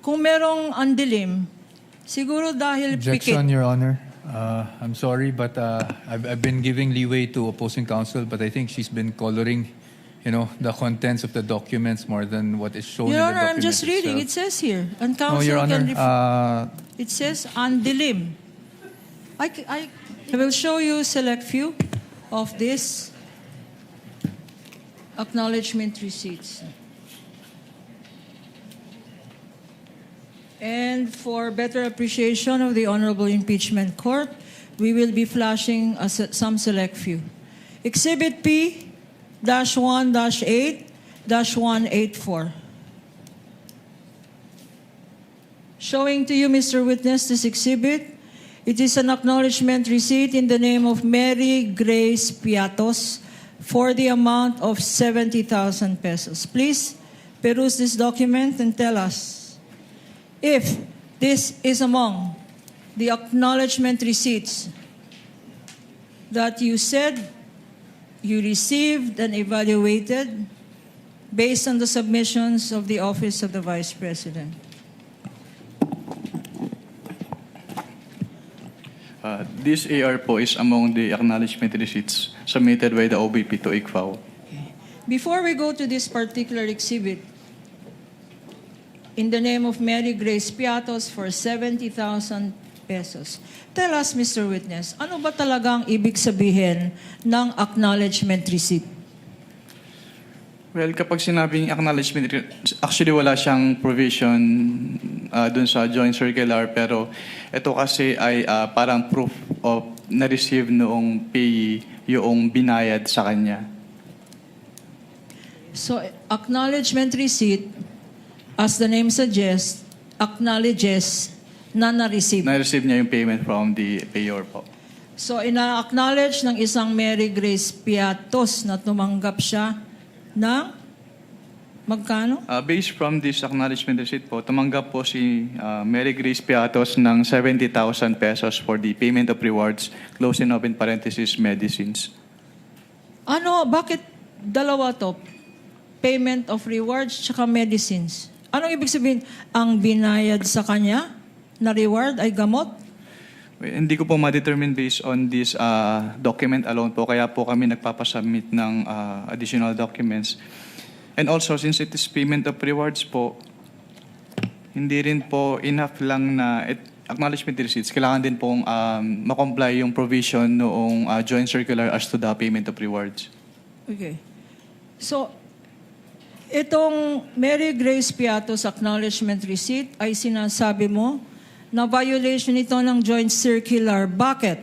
Kung merong andilim, siguro dahil Objection, pikit. Your Honor. I'm sorry, but I've been giving leeway to opposing counsel, but I think she's been coloring, the contents of the documents more than what is shown Your in the Honor, document I'm just reading. It itself. says here. And No, counsel Your can Honor. It says andilim. I will show you select few of this acknowledgement receipts. And for better appreciation of the Honorable Impeachment Court, we will be flashing some select few. Exhibit P-1-8-184. Showing to you, Mr. Witness, this exhibit. It is an acknowledgement receipt in the name of Mary Grace Piatos for the amount of 70,000 pesos. Please peruse this document and tell us if this is among the acknowledgement receipts that you said you received and evaluated based on the submissions of the Office of the Vice President. This AR po is among the acknowledgement receipts submitted by the OBP to ICFAO. Before we go to this particular exhibit, in the name of Mary Grace Piatos for 70,000 pesos. Tell us, Mr. Witness, ano ba talagang ibig sabihin ng acknowledgement receipt? Well, kapag sinabing acknowledgement, actually wala siyang provision dun sa joint circular, pero ito kasi ay parang proof of na-receive noong payee yung binayad sa kanya. So, acknowledgement receipt, as the name suggests, acknowledges na na-receive. Na-receive niya yung payment from the payor po. So, ina-acknowledge ng isang Mary Grace Piatos na tumanggap siya ng magkano? Based from this acknowledgement receipt po, tumanggap po si Mary Grace Piatos ng 70,000 pesos for the payment of rewards, close and open parenthesis, medicines. Ano, bakit dalawa to? Payment of rewards tsaka medicines. Anong ibig sabihin? Ang binayad sa kanya na reward ay gamot? Hindi ko po ma-determine based on this document alone po, kaya po kami nagpapasubmit ng additional documents. And also, since it is payment of rewards po, hindi rin po enough lang na acknowledgement receipts. Kailangan din pong makomply yung provision noong joint circular as to the payment of rewards. Okay. So, itong Mary Grace Piatos acknowledgement receipt ay sinasabi mo na violation ito ng joint circular. Bakit?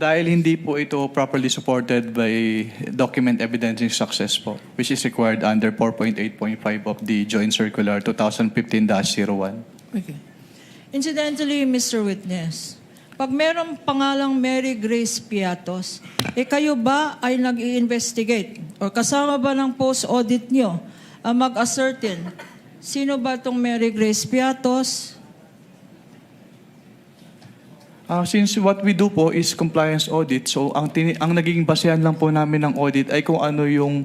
Dahil hindi po ito properly supported by document evidencing success po, which is required under 4.8.5 of the joint circular 2015-01. Okay. Incidentally, Mr. Witness, pag merong pangalang Mary Grace Piatos, kayo ba ay nag-i-investigate o kasama ba ng post-audit nyo ang mag-ascertain sino ba itong Mary Grace Piatos? Since what we do po is compliance audit, so ang nagiging basehan lang po namin ng audit ay kung ano yung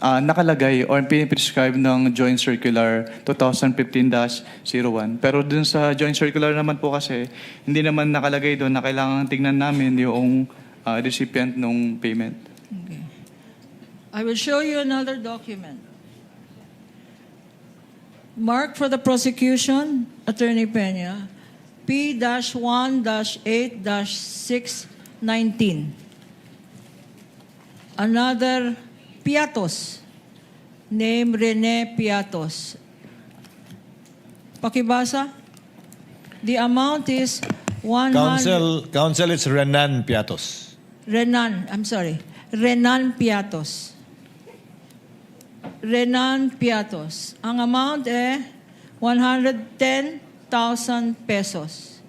nakalagay or piniprescribe ng Joint Circular 2015-01. Pero dun sa Joint Circular naman po kasi, hindi naman nakalagay doon na kailangan tignan namin yung recipient ng payment. Okay. I will show you another document. Mark for the prosecution, Attorney Peña, P-1-8-619. Another Piatos, name Rene Piatos. Pakibasa. The amount is 100... Counsel, it's Renan Piatos. Renan Piatos. Renan Piatos. Ang amount 110,000 pesos.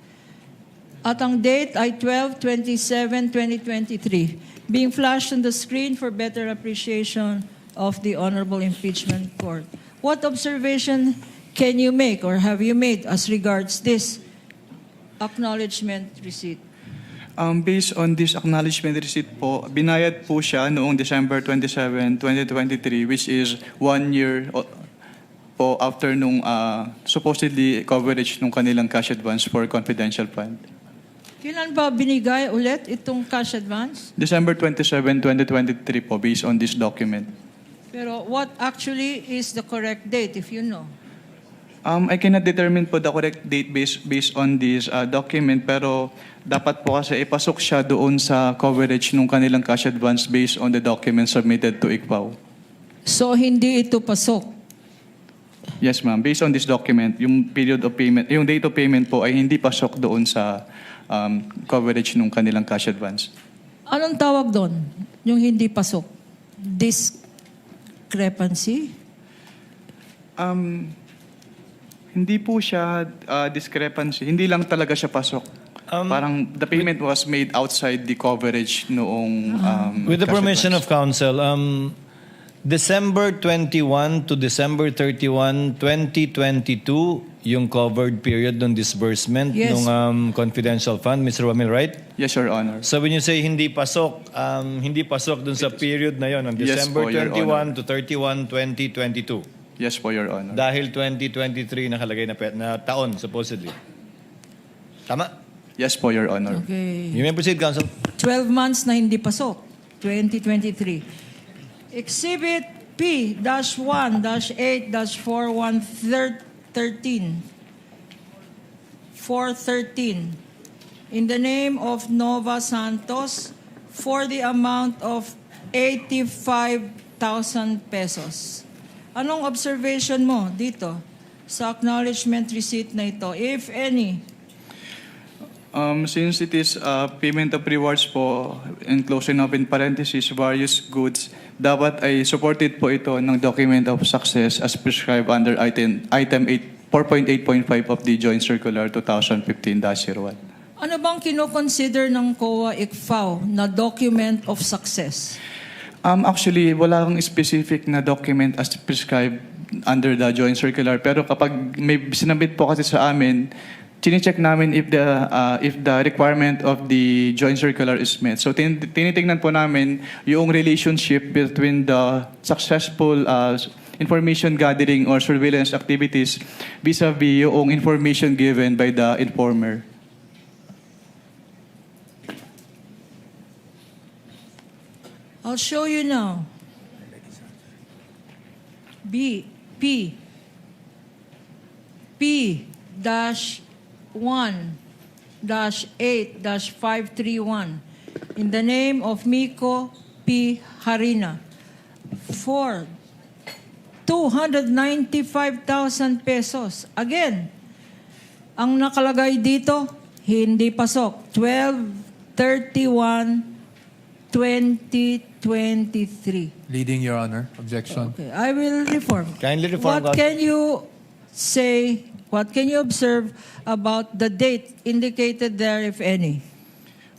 At ang date ay 12/27/2023. Being flashed on the screen for better appreciation of the Honorable Impeachment Court. What observation can you make or have you made as regards this acknowledgement receipt? Based on this acknowledgement receipt po, binayad po siya noong December 27, 2023, which is 1 year po after nung supposedly coverage nung kanilang cash advance for confidential fund. Kailan ba binigay ulit itong cash advance? December 27, 2023 po, based on this document. Pero what actually is the correct date, if you know? I cannot determine po the correct date based on this document, pero dapat po kasi ipasok siya doon sa coverage nung kanilang cash advance based on the document submitted to ICPAO. So, hindi ito pasok. Yes, ma'am. Based on this document, yung period of payment, yung date of payment po ay hindi pasok doon sa coverage nung kanilang cash advance. Anong tawag doon? Yung hindi pasok? Discrepancy? Hindi po siya discrepancy. Hindi lang talaga siya pasok. Parang the payment was made outside the coverage noong With the cash permission advance. of counsel, December 21 to December 31, 2022, yung covered period ng disbursement Yes. ng confidential fund, Mr. Wamil, right? Yes, Your Honor. So when you say hindi pasok dun sa period na yon, ng Yes December po, Your 21 to 31, 2022. Yes po, Your Honor. Dahil 2023 nakalagay na taon, supposedly. Tama? Yes po, Your Honor. Okay. You may proceed, counsel. 12 months na hindi pasok. 2023. Exhibit P-1-8-4113 413 in the name of Nova Santos for the amount of 85,000 pesos. Anong observation mo dito sa acknowledgement receipt na ito, if any? Since it is payment of rewards po, and closing up in parentheses, various goods, dapat ay supported po ito ng document of success as prescribed under item 4.8.5 of the Joint Circular 2015-01. Ano bang kinoconsider ng COA ICFAO na document of success? Actually, wala kang specific na document as prescribed under the Joint Circular. Pero kapag may sinabit po kasi sa amin, chine-check namin if the requirement of the Joint Circular is met. So tinitingnan po namin yung relationship between the successful information gathering or surveillance activities vis-a-vis yung information given by the informer. I'll show you now. P-1-8-531 in the name of Miko P. Harina for 295,000 pesos. Again, ang nakalagay dito, hindi pasok. 12/31/2023. Leading, Your Honor. Objection. Okay, I will reform. Kindly reform, What can you say, what can you observe about the date indicated there, if any?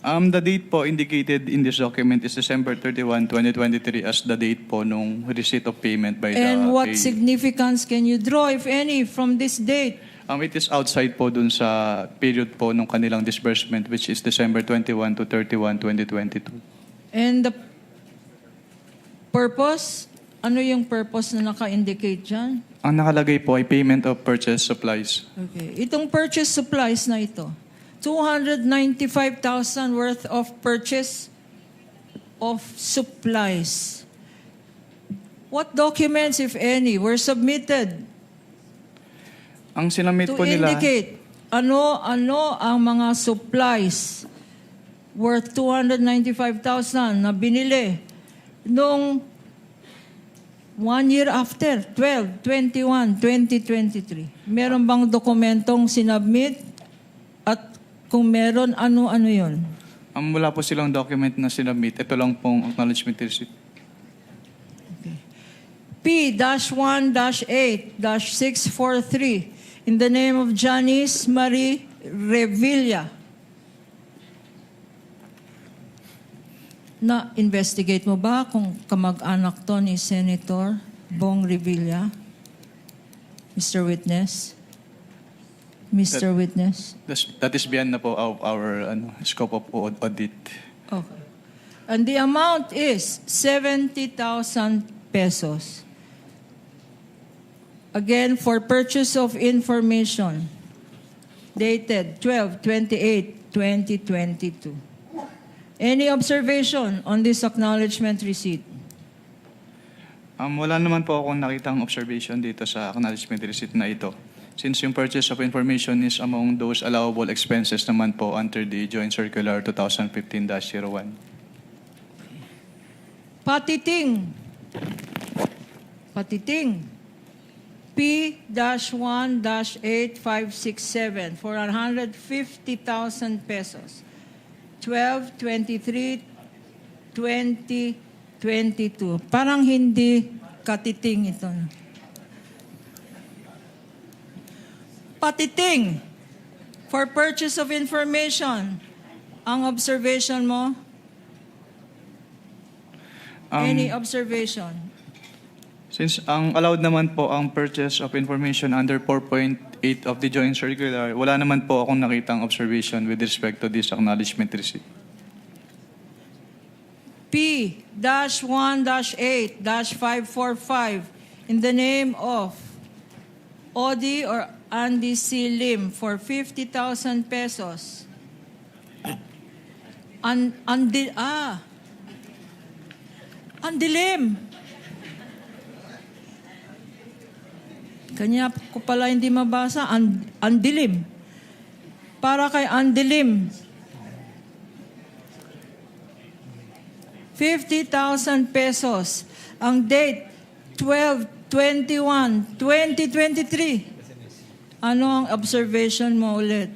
The date po indicated in this document is December 31, 2023 as the date po nung receipt of payment by the And what payee. significance can you draw, if any, from this date? It is outside po dun sa period po nung kanilang disbursement, which is December 21 to 31, 2022. And the purpose? Ano yung purpose na naka-indicate dyan? Ang nakalagay po ay payment of purchase supplies. Okay. Itong purchase supplies na ito, 295,000 worth of purchase of supplies. What documents, if any, were submitted Ang sinamit to po nila, indicate ano ang mga supplies worth 295,000 na binili nung 1 year after, 12/21/2023. Meron bang dokumentong sinubmit? At kung meron, ano-ano yun? wala po silang document na sinamit. Ito lang pong acknowledgement receipt. P-1-8-643 in the name of Janice Marie Revilla. Na-investigate mo ba kung kamag-anak to ni Senator Bong Revilla? Mr. Witness? Mr. Witness? That is beyond na po our scope of audit. Okay. And the amount is 70,000 pesos. Again, for purchase of information, dated 12/28/2022. Any observation on this acknowledgement receipt? Wala naman po akong nakitang observation dito sa acknowledgement receipt na ito. Since yung purchase of information is among those allowable expenses naman po under the Joint Circular 2015-01. Patiting. P-1-8567 for 150,000 pesos. 12/23/2022. Parang hindi katiting ito. Patiting. For purchase of information. Ang observation mo? Any observation? Since ang allowed naman po ang purchase of information under 4.8 of the Joint Circular, wala naman po akong nakitang observation with respect to this acknowledgement receipt. P-1-8-545 in the name of Odi or Andy C. Lim for 50,000 pesos. Andilim. Kanya ko pala hindi mabasa. Andilim. Para kay Andilim. 50,000 pesos. Ang date, 12/21/2023. Ano ang observation mo ulit?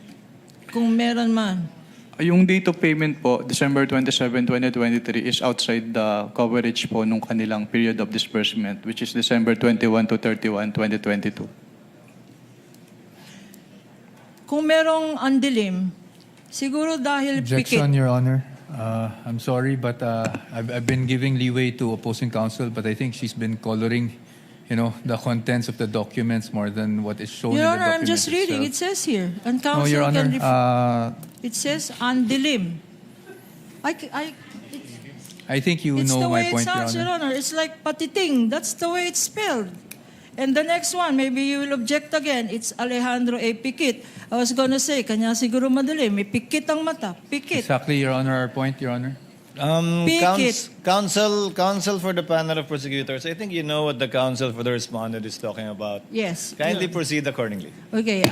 Kung meron man. Yung date of payment po, December 27, 2023, is outside the coverage po nung kanilang period of disbursement, which is December 21 to 31, 2022. Kung merong andilim, siguro dahil Objection, pikit. Your Honor. I'm sorry, but I've been giving leeway to opposing counsel, but I think she's been coloring, the contents of the documents more than what is shown Your in the Honor, I'm document just reading. It itself. says here. And No, counsel Your Honor. can it says andilim. I think you It's the know my way it point, Your sounds, Your Honor. Honor. It's like patiting. That's the way it's spelled. And the next one, maybe you will object again. It's Alejandro A. Pikit. I was gonna say, kanya siguro madali. May pikit ang mata. Pikit. Exactly, Your Honor, our point, Your Honor. Pikit. Counsel for the panel of prosecutors, I think you know what the counsel for the respondent is talking about. Yes. Kindly Yun. proceed accordingly. Okay,